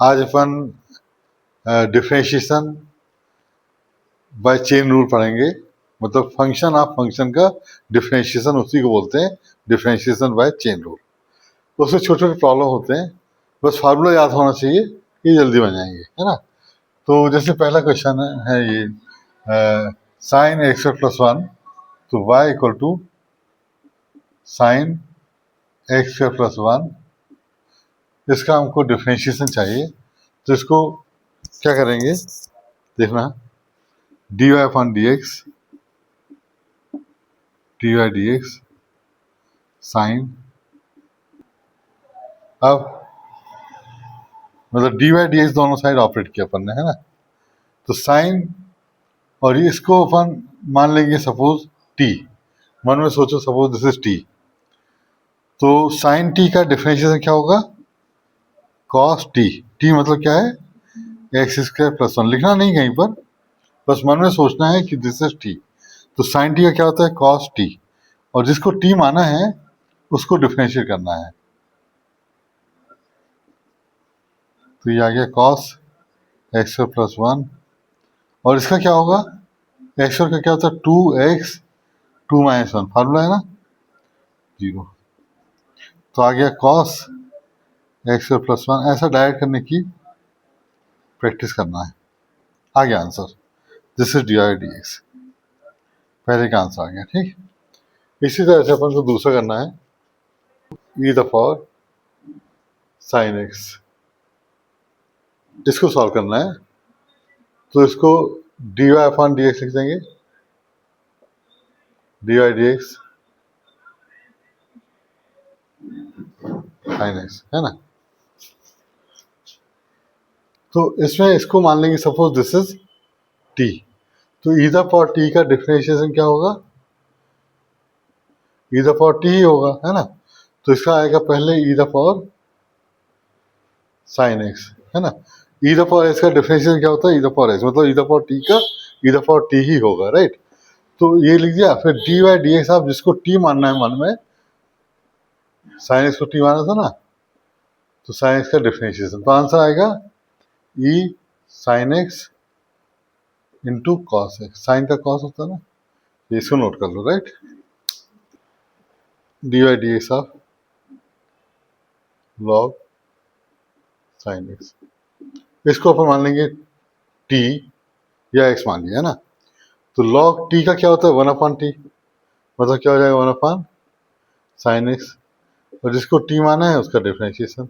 आज अपन differentiation bye chain rule पढ़ेंगे। मतलब फंक्शन ऑफ फंक्शन का डिफरेंशिएशन उसी को बोलते हैं डिफरेंशिएशन बाय चेन रूल। तो उसमें छोटे छोटे प्रॉब्लम होते हैं, बस फार्मूला याद होना चाहिए, ये जल्दी बन जाएंगे, है ना। तो जैसे पहला क्वेश्चन है ये साइन एक्स प्लस वन, तो y equal to sine X plus one, इसका हमको डिफरेंशिएशन चाहिए। तो इसको क्या करेंगे देखना, dy upon D x sine, अब मतलब dy dx दोनों साइड ऑपरेट किया अपन ने, है ना। तो साइन, और ये इसको अपन मान लेंगे सपोज t, मन में सोचो सपोज दिस इज t, तो साइन t का डिफरेंशिएशन क्या होगा, cos t। t मतलब क्या है, एक्स स्क्वायर प्लस वन, लिखना नहीं कहीं पर, बस मन में सोचना है कि दिस इज t। तो साइन t का क्या होता है, cos t, और जिसको t माना है उसको डिफरेंशिएट करना है। तो ये आ गया cos एक्स प्लस वन, और इसका क्या होगा, एक्स का क्या होता है, 2x 2 माइनस वन, फार्मूला है ना, 0। तो आ गया cos एक्स प्लस वन, ऐसा डायरेक्ट करने की प्रैक्टिस करना है। आ गया answer, this is D I D x, पहले का आंसर आ गया, ठीक। इसी तरह से अपन को दूसरा करना है, E the power sine x, इसको सॉल्व करना है। तो इसको D Y upon D X लिख देंगे, D Y D x sine X, है ना। तो इसमें इसको मान लेंगे सपोज दिस इज टी, तो ई द पावर टी का डिफरेंशिएशन क्या होगा, ई द पावर टी ही होगा, है ना। तो इसका आएगा पहले ई द पावर साइन एक्स, है ना। ई द पावर एक्स का डिफरेंशिएशन क्या होता है, ई द पावर एक्स, मतलब ई द पावर टी का ई द पावर टी ही होगा, राइट। तो ये लिख दिया। फिर डी वाई डी एक्स, आप जिसको टी मानना है मन में, साइन एक्स को टी माना था ना, तो साइन एक्स का डिफरेंशिएशन, तो आंसर आएगा e sine x into cos x, sine का कॉस होता है ना, इसको नोट कर लो, right. D Y D x of log sine x, इसको अपन मान लेंगे टी या एक्स मान लिया, है ना। तो लॉग टी का क्या होता है, वन अपॉन टी, मतलब क्या हो जाएगा, वन अपॉन साइन एक्स, और जिसको टी माना है उसका डिफरेंशिएशन।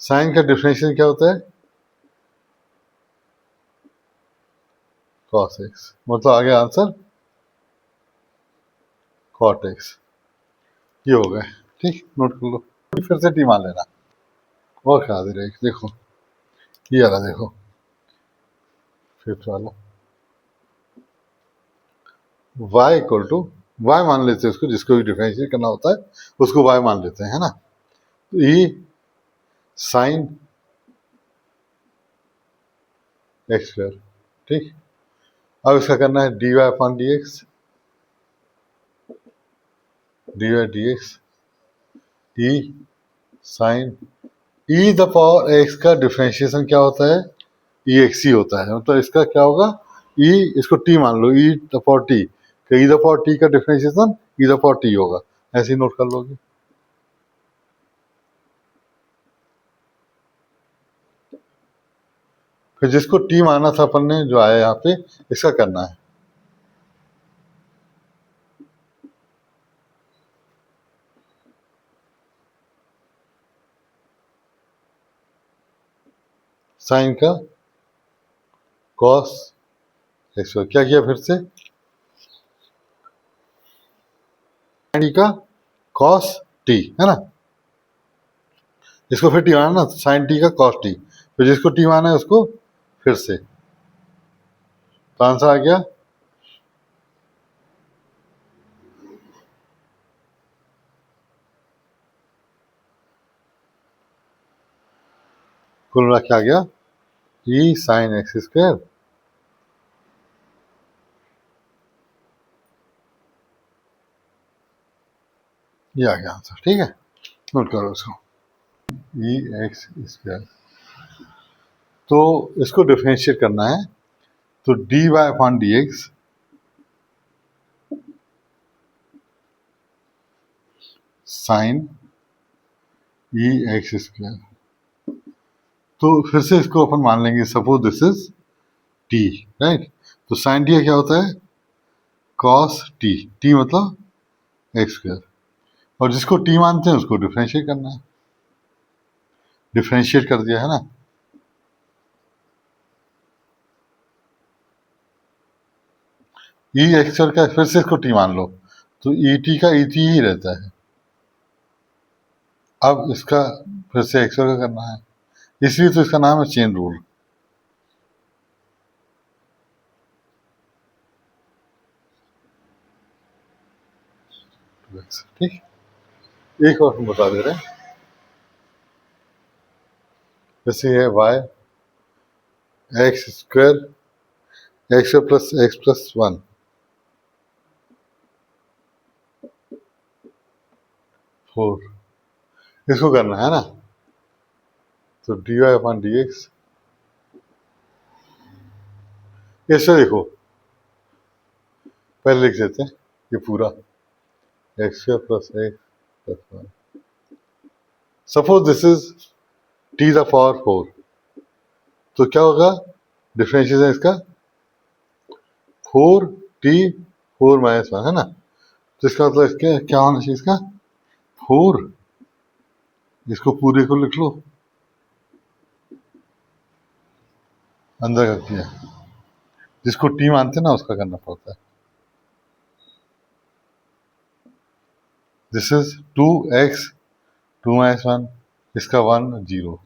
साइन का डिफरेंशिएशन क्या होता है, कॉस एक्स, मतलब आ गया आंसर कॉट एक्स, ये हो गए, ठीक, नोट कर लो। फिर से टी मान लेना, और क्या दे रहे, देखो ये आ रहा, देखो फिफ्थ वाला, y इक्वल टू, वाई मान लेते हैं उसको, जिसको भी डिफरेंशिएट करना होता है उसको y मान लेते हैं, है ना। तो ई साइन एक्स स्क्वायर, ठीक। अब इसका करना है D Y upon D X, D Y D X E sine, E the power X का डिफरेंशिएशन क्या होता है, ई एक्स ही होता है, मतलब इसका क्या होगा, ई, इसको टी मान लो, e the power t, e the power t का differentiation e the power t होगा, ऐसे ही नोट कर लोगे। फिर जिसको टी माना था अपन ने, जो आया यहाँ पे, इसका करना है। साइन का कॉस एक्स, क्या किया फिर से, टी का कॉस टी, है ना। इसको फिर टी माना ना, साइन टी का कॉस टी, फिर जिसको टी माना है उसको फिर से, तो आंसर आ गया कुल मिला के आ गया ई साइन एक्स स्क्वायर, ये आ गया आंसर, ठीक है, नोट करो उसको, ई एक्स स्क्वायर तो इसको डिफरेंशिएट करना है, तो dy upon D x sine e x square. तो फिर से इसको अपन मान लेंगे, suppose this is t, right. तो साइन टी क्या होता है, कॉस टी, टी मतलब एक्स स्क्वायर, और जिसको टी मानते हैं उसको डिफरेंशिएट करना है। डिफरेंशिएट कर दिया है ना, ई एक्स स्क्वायर का फिर से इसको टी मान लो, तो ई टी का ई टी ही रहता है। अब इसका फिर से एक्स स्क्वायर का करना है, इसलिए तो इसका नाम है चेन रूल। ठीक, एक और हम बता दे रहे हैं, जैसे है Y X square X plus one, four, इसको करना है ना। तो डी वाई अपॉन डी एक्स, ऐसे देखो, पहले लिख देते हैं ये पूरा X square plus X plus one. Suppose this is T the power four, तो क्या होगा डिफरेंशिएशन इसका, four T four minus one, है ना। तो इसका मतलब इसके क्या होना चाहिए, इसका फोर, इसको पूरे को लिख लो, अंदर कर दिया, जिसको टी मानते हैं ना उसका करना पड़ता है। This is two X to minus one, इसका वन जीरो,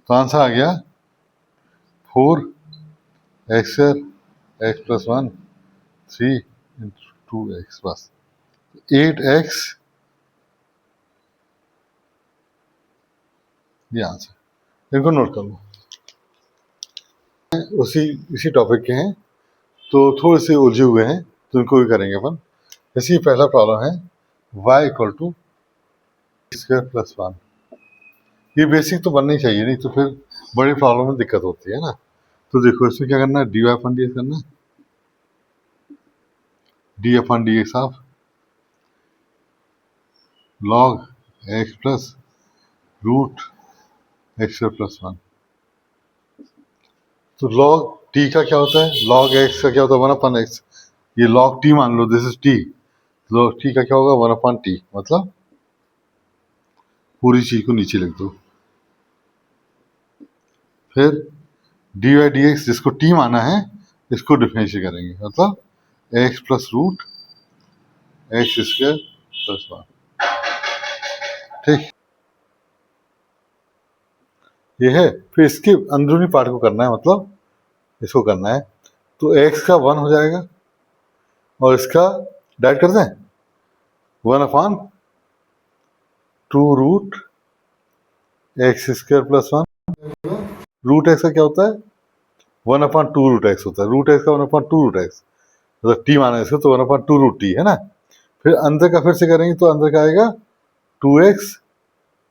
तो आंसर आ गया four X square X plus one three into two X, बस एट एक्स, ये आंसर। इनको नोट कर लो, उसी इसी टॉपिक के हैं, तो थोड़े से उलझे हुए हैं, तो इनको भी करेंगे अपन। जैसे पहला प्रॉब्लम है y equal to square plus one, ये बेसिक तो बनना ही चाहिए, नहीं तो फिर बड़ी प्रॉब्लम में दिक्कत होती है ना। तो देखो इसमें क्या करना है, D Y upon D X करना है, D upon D x of log X plus root X plus one. तो लॉग टी का क्या होता है, लॉग एक्स का क्या होता है, वन अपन एक्स, ये लॉग टी मान लो, this is t, log T का क्या होगा, वन अपन टी, मतलब पूरी चीज को नीचे लिख दो। फिर डी वाई डी एक्स, जिसको टी माना है इसको डिफरेंशिएट करेंगे, मतलब X plus root x square plus one. ठीक, ये है। फिर इसके अंदरूनी पार्ट को करना है, मतलब इसको करना है, तो एक्स का वन हो जाएगा, और इसका डायरेक्ट कर दें, one upon two root x square plus one. Root x का क्या होता है, one upon two root x होता है, रूट एक्स का one upon two root x, मतलब टी माना है इसको, तो one upon two root t, है ना। फिर अंदर का फिर से करेंगे, तो अंदर का आएगा टू एक्स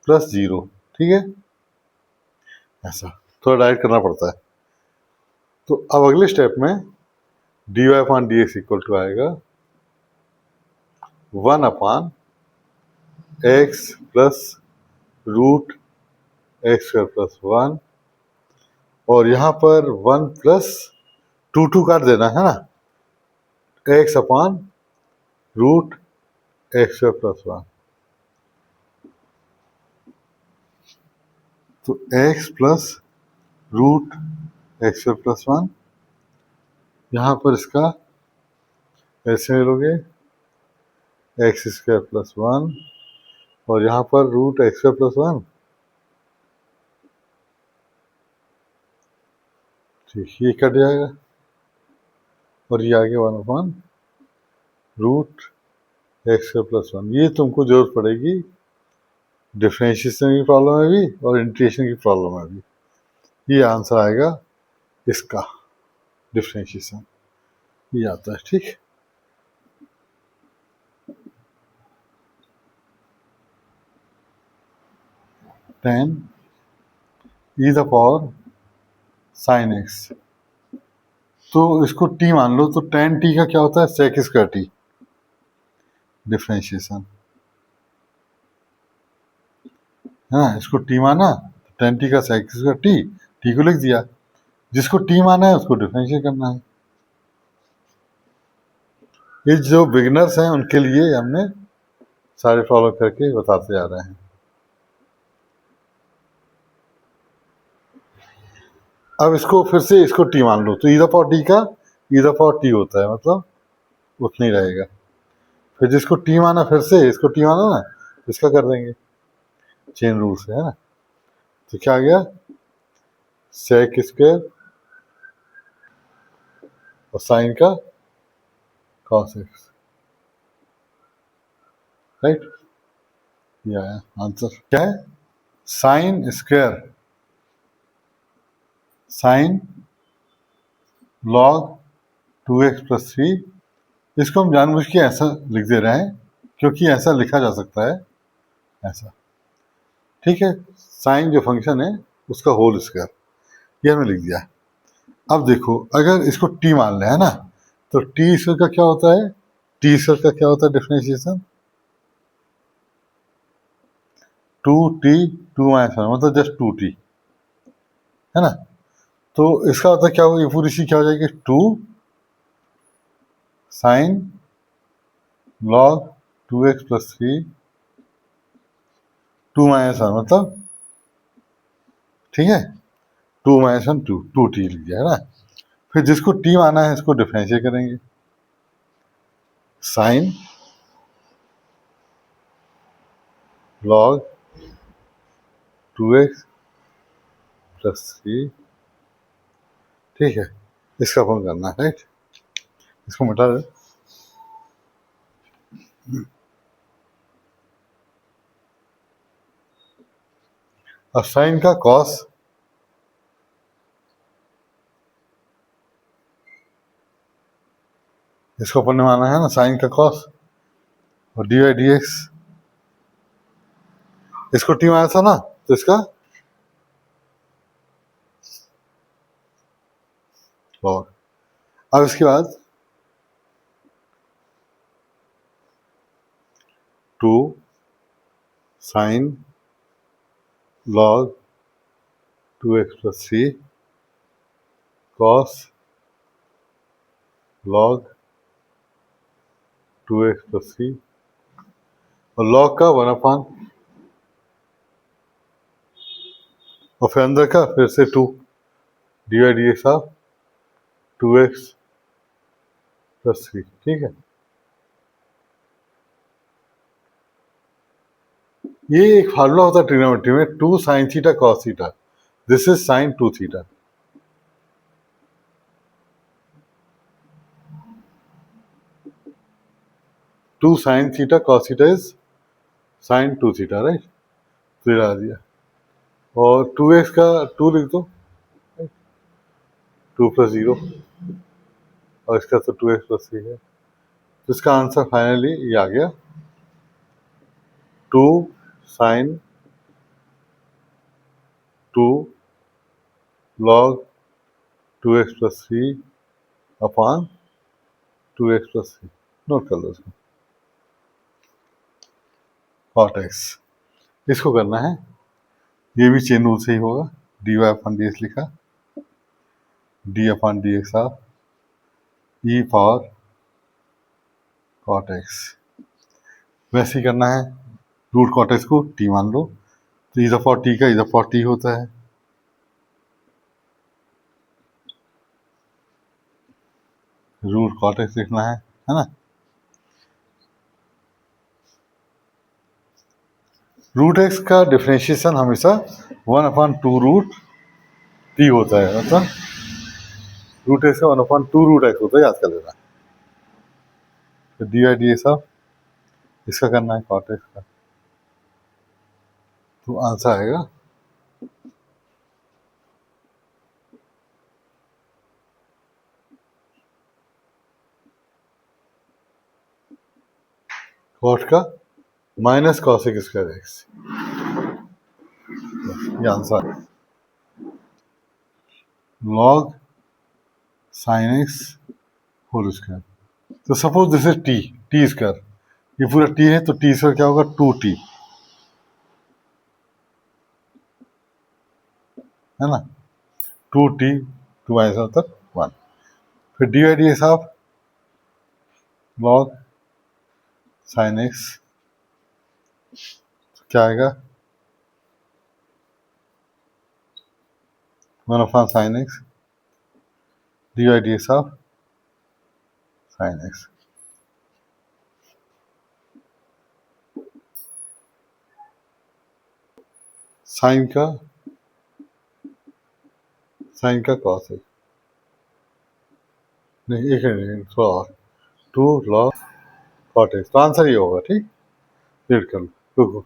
प्लस जीरो, ठीक है, ऐसा थोड़ा डायरेक्ट करना पड़ता है। तो अब अगले स्टेप में d Y upon D x equal to आएगा one upon x plus root x square plus one, और यहाँ पर वन प्लस टू टू काट देना है ना, x upon root x square plus one. तो x plus root x square plus one, यहाँ पर इसका ऐसे लोगे एक्स स्क्वायर प्लस वन, और यहाँ पर root x square plus one, ठीक, ये कट जाएगा, और ये आगे one upon root x square plus one. ये तुमको जरूरत पड़ेगी डिफरेंशिएशन की प्रॉब्लम में भी और इंटीग्रेशन की प्रॉब्लम में भी। ये आंसर आएगा इसका, डिफरेंशिएशन ये आता है, ठीक। Ten E the power sine x, तो इसको टी मान लो, तो टेन टी का क्या होता है, सेक स्क्वायर टी, डिफ्रेंशिएशन है ना। इसको टी माना, टेन टी का सेक स्क्वायर टी, टी को लिख दिया, जिसको टी माना है उसको डिफ्रेंशिएट करना है। ये जो बिगिनर्स हैं उनके लिए हमने सारे फॉलो करके बताते जा रहे हैं। अब इसको फिर से इसको टी मान लो, तो ई दफा टी का ई दफा टी होता है, मतलब उतना ही रहेगा। फिर जिसको टी माना, फिर से इसको टी माना ना, इसका कर देंगे चेन रूल से, है ना। तो क्या आ गया, सेक स्क्वायर और साइन का कॉस एक्स, राइट। ये आया आंसर। क्या है, sine square sine log 2x+3, इसको हम जानबूझ के ऐसा लिख दे रहे हैं क्योंकि ऐसा लिखा जा सकता है, ऐसा, ठीक है। साइन जो फंक्शन है उसका होल स्क्वायर, ये हमने लिख दिया। अब देखो, अगर इसको टी मान लें, है ना, तो टी स्क्वायर का क्या होता है, टी स्क्वायर का क्या होता है डिफरेंशिएशन, 2t 2 - 1, मतलब जस्ट 2t, है ना। तो इसका मतलब क्या होगा, ये पूरी सी क्या हो जाएगी, 2 साइन लॉग 2x+3 2 - 1, मतलब ठीक है, 2 - 1 2t लिख दिया, है ना। फिर जिसको टी माना है इसको डिफरेंशिएट करेंगे, साइन लॉग 2x+3, ठीक है, इसका अपन करना है, राइट। इसको मिटा दे, अब साइन का कॉस, इसको अपन ने माना है ना साइन का कॉस, और डी वाई डी एक्स, इसको टी माना था ना, तो इसका लॉग। अब इसके बाद 2 sign log 2x+3 cos log 2x+3, और लॉग का 1/, और फिर अंदर का फिर से 2 d Y D x of 2x+3, ठीक है। ये एक फार्मूला होता है ट्रिग्नोमेट्री में, 2 sine theta cos theta, this is sine 2 theta. Two sine theta cos theta is sine 2 theta, right. तो ये लगा दिया, और 2x का 2 लिख दो, 2+0, और इसका तो 2x+3 है, तो इसका आंसर फाइनली ये आ गया, 2 sign 2 log 2x+3 upon 2x+3, note कर लो इसको, कॉट एक्स, इसको करना है, ये भी चेन रूल से ही होगा, dy अपॉन डी एक्स लिखा, d upon D x of e power cot x, वैसे ही करना है, रूट कॉट एक्स को टी मान लो, तो ई दफा टी का ई दफा टी होता है, रूट कॉट एक्स लिखना है ना। रूट एक्स का डिफ्रेंशिएशन हमेशा 1/2 रूट टी होता है, मतलब रूट एक्स का 1/2 रूट एक्स होता है, याद कर लेना। तो D Y D x of, इसका करना है कॉट एक्स का, तो आंसर आएगा कॉट का माइनस कॉसेक स्क्वायर एक्स, ये आंसर है। Log sine x whole square. तो suppose this is t, t square, ये पूरा टी है, तो टी स्क्वायर क्या होगा, 2t, है ना, 2t, 2 आंसर तक 1। फिर D Y d s of log sine x क्या आएगा, 1 sine x D Y d s of sine x. Sine का कॉस है, नहीं एक मिनट थोड़ा और, 2 लॉग कॉट एक्स, तो आंसर ये होगा, ठीक, रीड कर लो।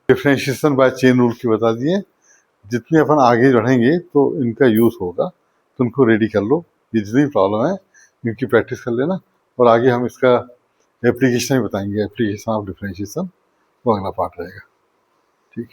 डिफ्रेंशिएशन बाय चेन रूल की बता दिए। जितने अपन आगे बढ़ेंगे तो इनका यूज होगा, तो उनको रेडी कर लो। ये जितनी प्रॉब्लम है इनकी प्रैक्टिस कर लेना, और आगे हम इसका एप्लीकेशन ही बताएंगे, एप्लीकेशन ऑफ डिफ्रेंशिएशन, वो अगला पार्ट रहेगा, ठीक।